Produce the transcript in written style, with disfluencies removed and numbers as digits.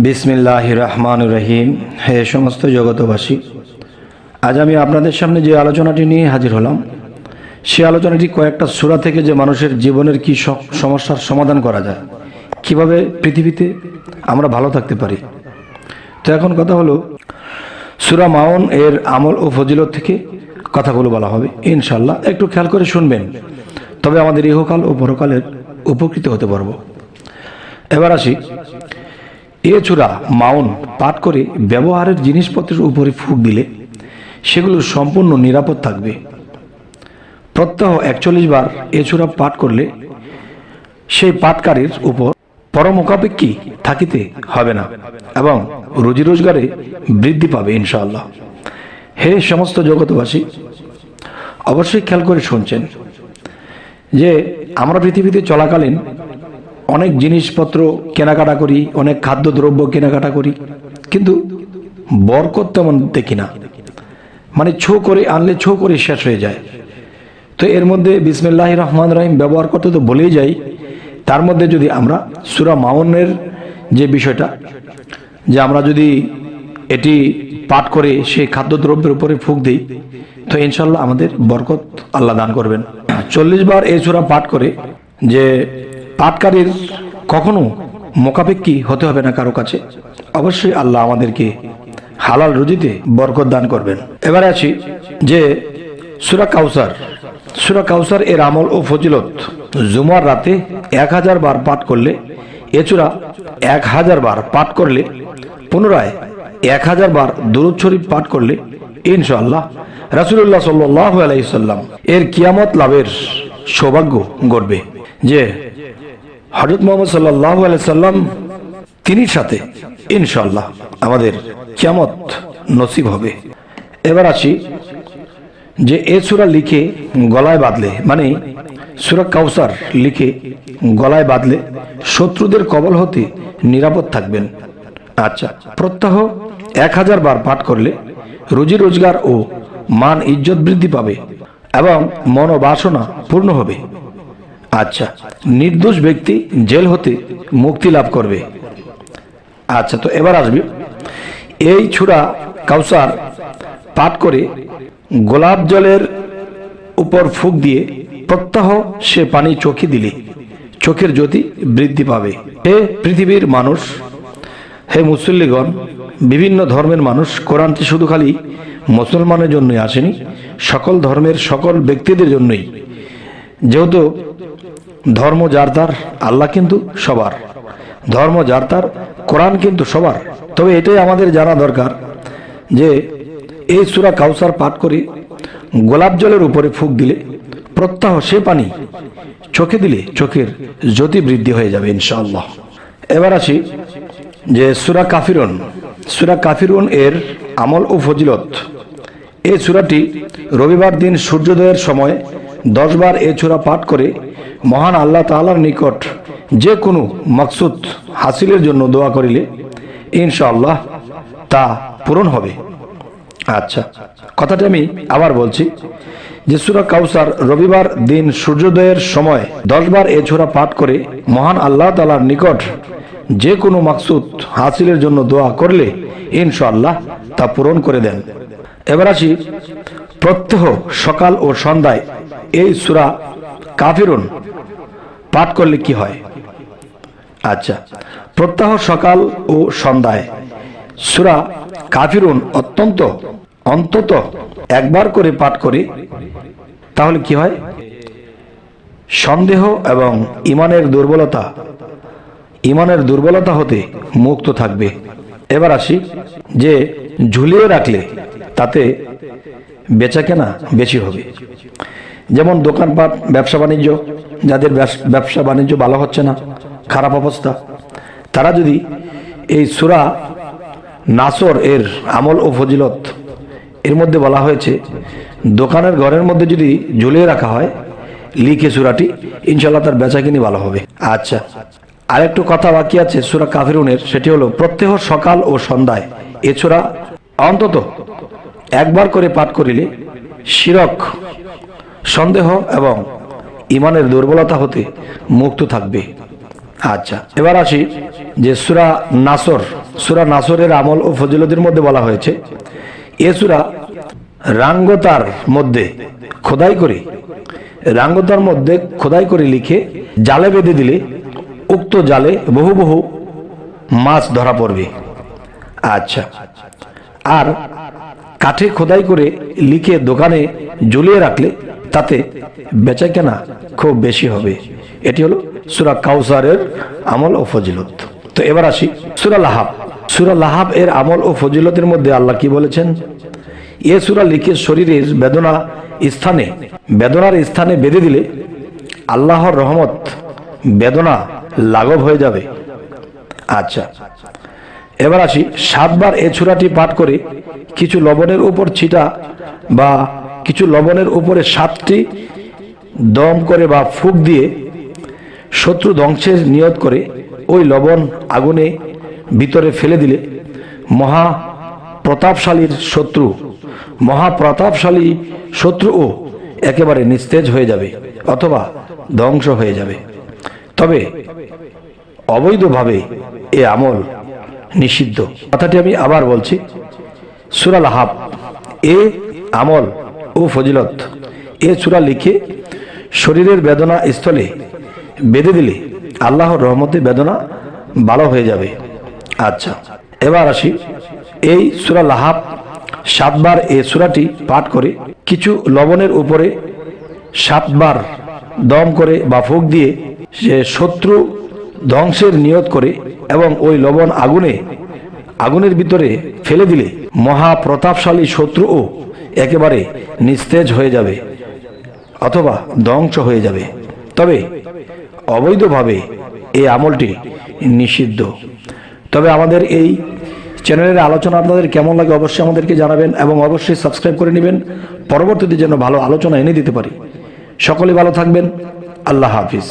বিসমিল্লাহির রহমানির রহিম। হে সমস্ত জগতবাসী, আজ আমি আপনাদের সামনে যে আলোচনাটি নিয়ে হাজির হলাম, সে আলোচনাটি কয়েকটা সূরা থেকে যে মানুষের জীবনের কি সমস্যার সমাধান করা যায়, কিভাবে পৃথিবীতে আমরা ভালো থাকতে পারি। তো এখন কথা হলো, সূরা মাউন এর আমল ও ফজিলত থেকে কথাগুলো বলা হবে ইনশাআল্লাহ। একটু খেয়াল করে শুনবেন, তবে আমাদের ইহকাল ও পরকালের উপকৃত হতে পারবো। এবার আসি, এ সূরা মাউন পাঠ করে ব্যবহারের জিনিসপত্রের উপরে ফুঁক দিলে সেগুলো সম্পূর্ণ নিরাপদ থাকবে। প্রত্যহ 41 বার এ সূরা পাঠ করলে সেই পাঠকারীর উপর পরমুখাপেক্ষী থাকিতে হবে না এবং রুজি রোজগারে বৃদ্ধি পাবে ইনশাআল্লাহ। হে সমস্ত জগতবাসী, অবশ্যই খেয়াল করে শুনছেন যে আমরা পৃথিবীতে চলাকালীন অনেক জিনিসপত্র কেনাকাটা করি, অনেক খাদ্যদ্রব্য কেনাকাটা করি, কিন্তু বরকত তেমন দেখি না। মানে ছো করে আনলে ছো করে শেষ হয়ে যায়। তো এর মধ্যে বিসমিল্লাহির রহমানির রহিম ব্যবহার করতে তো বলেই যাই, তার মধ্যে যদি আমরা সূরা মাউনের যে বিষয়টা, যে আমরা যদি এটি পাঠ করে সেই খাদ্যদ্রব্যের উপরে ফুঁক দিই, তো ইনশাল্লাহ আমাদের বরকত আল্লাহ দান করবেন। 40 বার এই সূরা পাঠ করে যে পাঠকারীর কখনো মোকাপেক্ষী হতে হবে না কারো কাছে, অবশ্যই আল্লাহ আমাদেরকে হালাল রুজিতে বরকত দান করবেন। এবারে আছি যে সূরা কাউসার। সূরা কাউসার এর আমল ও ফজিলত, জুমার রাতে 1000 বার পাঠ করলে, এ সূরা 1000 বার পাঠ করলে, পুনরায় 1000 বার দুরূদ শরীফ পাঠ করলে ইনশাআল্লাহ রাসূলুল্লাহ সাল্লাল্লাহু আলাইহি সাল্লাম এর কিয়ামত লাভের সৌভাগ্য ঘটবে, যে হযরত মুহাম্মদ সাল্লাল্লাহু আলাইহি সাল্লাম তিনির সাথে ইনশাআল্লাহ আমাদের কিয়ামত নসিব হবে। এবার আসি যে এ সূরা লিখে গলায় বাঁধলে, মানে সূরা কাউসার লিখে গলায় বাঁধলে শত্রুদের কবল হতে নিরাপদ থাকবেন। আচ্ছা, প্রত্যহ 1000 বার পাঠ করলে রুজি রোজগার ও মান ইজ্জত বৃদ্ধি পাবে এবং মনোবাসনা পূর্ণ হবে। আচ্ছা, নির্দোষ ব্যক্তি জেল হতে মুক্তি লাভ করবে। আচ্ছা, তো এবার আসবে এই সূরা কাউসার পাঠ করে গোলাপ জলের উপর ফুঁক দিয়ে প্রত্যহ সে পানি চোখে দিলে চোখের জ্যোতি বৃদ্ধি পাবে। হে পৃথিবীর মানুষ, হে মুসল্লিগণ, বিভিন্ন ধর্মের মানুষ, কোরআনটি শুধু খালি মুসলমানের জন্যই আসেনি, সকল ধর্মের সকল ব্যক্তিদের জন্যই। যেহেতু ধর্ম যার তার, আল্লাহ কিন্তু সবার, ধর্ম যার তার, কোরআন কিন্তু সবার। তবে এটাই আমাদের জানা দরকার যে এই সূরা কাউসার পাঠ করে গোলাপ জলের উপরে ফুঁক দিলে প্রত্যহ সে পানি চোখে দিলে চোখের জ্যোতি বৃদ্ধি হয়ে যাবে ইনশাআল্লাহ। এবার আসি যে সূরা কাফিরুন। সূরা কাফিরুন এর আমল ও ফজিলত, এই সূরাটি রবিবার দিন সূর্যোদয়ের সময় 10 বার এই সূরা পাঠ করে মহান আল্লাহ তাআলার নিকট যে কোনো মাকসুদ হাসিলের জন্য দোয়া করিলে ইনশাআল্লাহ তা পূরণ হবে। আচ্ছা, কথাটা আমি আবার বলছি যে সূরা কাউসার রবিবার দিন সূর্যোদয়ের সময় 10 বার এই সূরা পাঠ করে মহান আল্লাহ তাআলার নিকট যে কোনো মাকসুদ হাসিলের জন্য দোয়া করলে ইনশাআল্লাহ তা পূরণ করে দেন। এবার আসি, প্রত্যহ সকাল ও সন্ধ্যায় এই সূরা কাফিরুন পাঠ করলে কি হয়। আচ্ছা, প্রত্যহ সকাল ও সন্ধ্যায় সূরা কাফিরুন অন্তত একবার করে পাঠ করে তাহলে কি হয়, সন্দেহ এবং ইমানের দুর্বলতা হতে মুক্ত থাকবে। এবার আসি যে ঝুলিয়ে রাখলে তাতে বেচাকেনা বেশি হবে। যেমন দোকানপাট, ব্যবসা বাণিজ্য, যাদের ব্যবসা বাণিজ্য ভালো হচ্ছে না, খারাপ অবস্থা, তারা যদি এই সূরা নাসর এর আমল ও ফজিলত, এর মধ্যে বলা হয়েছে দোকানের ঘরের মধ্যে যদি ঝুলিয়ে রাখা হয় লিখে সূরাটি, ইনশাআল্লাহ তার বেচাকেনি ভালো হবে। আচ্ছা, আরেকটু কথা বাকি আছে সূরা কাফিরুনের, সেটি হলো প্রত্যহ সকাল ও সন্ধ্যায় এ সূরা অন্তত একবার করে পাঠ করিলে শিরক, সন্দেহ এবং ইমানের দুর্বলতা হতে মুক্ত থাকবে। আচ্ছা, এবার আসি যে সূরা নাসরের আমল ও ফজিলতের মধ্যে বলা হয়েছে, এ সূরা রাঙ্গতার মধ্যে খোদাই করে লিখে জালে বেঁধে দিলে উক্ত জালে বহু বহু মাছ ধরা পড়বে। আচ্ছা, আর কাঠে খোদাই করে লিখে দোকানে ঝুলিয়ে রাখলে তাতে বেচাকেনা খুব বেশি হবে। এটি হলো সূরা কাউসারের আমল ও ফজিলত। তো এবার আসি সূরা লাহাব এর আমল ও ফজিলতের মধ্যে আল্লাহ কি বলেছেন? এ সূরা লিখে শরীরের বেদনার স্থানে বেঁধে দিলে আল্লাহর রহমত বেদনা লাঘব হয়ে যাবে। আচ্ছা, এবার আসি 7 বার এই সূরাটি পাঠ করে কিছু লবণের উপর ছিটা বা কিছু লবণের উপরে 7টি দম করে বা ফুঁক দিয়ে শত্রু ধ্বংসের নিয়ত করে ওই লবণ আগুনে ভিতরে ফেলে দিলে মহাপ্রতাপশালী শত্রুও একেবারে নিস্তেজ হয়ে যাবে অথবা ধ্বংস হয়ে যাবে। তবে অবৈধভাবে এ আমল নিষিদ্ধ। কথাটি আমি আবার বলছি, সূরা লাহাব এ আমল ও ফজিলত, এ সূরা লিখে শরীরের বেদনা স্থলে বেঁধে দিলে আল্লাহর রহমতে বেদনা ভালো হয়ে যাবে। আচ্ছা, এবার আসি এই সূরা লাহাব 7 বার এই সূরাটি পাঠ করে কিছু লবণের উপরে 7 বার দম করে বা ফুঁক দিয়ে সে শত্রু ধ্বংসের নিয়ত করে এবং ওই লবণ আগুনের ভিতরে ফেলে দিলে মহাপ্রতাপশালী শত্রুও একেবারে নিস্তেজ হয়ে যাবে অথবা ধ্বংস হয়ে যাবে। তবে অবৈধভাবে এই আমলটি নিষিদ্ধ। তবে আমাদের এই চ্যানেলের আলোচনা আপনাদের কেমন লাগে অবশ্যই আমাদেরকে জানাবেন এবং অবশ্যই সাবস্ক্রাইব করে নেবেন, পরবর্তীতে যেন ভালো আলোচনা এনে দিতে পারি। সকলে ভালো থাকবেন। আল্লাহ হাফিজ।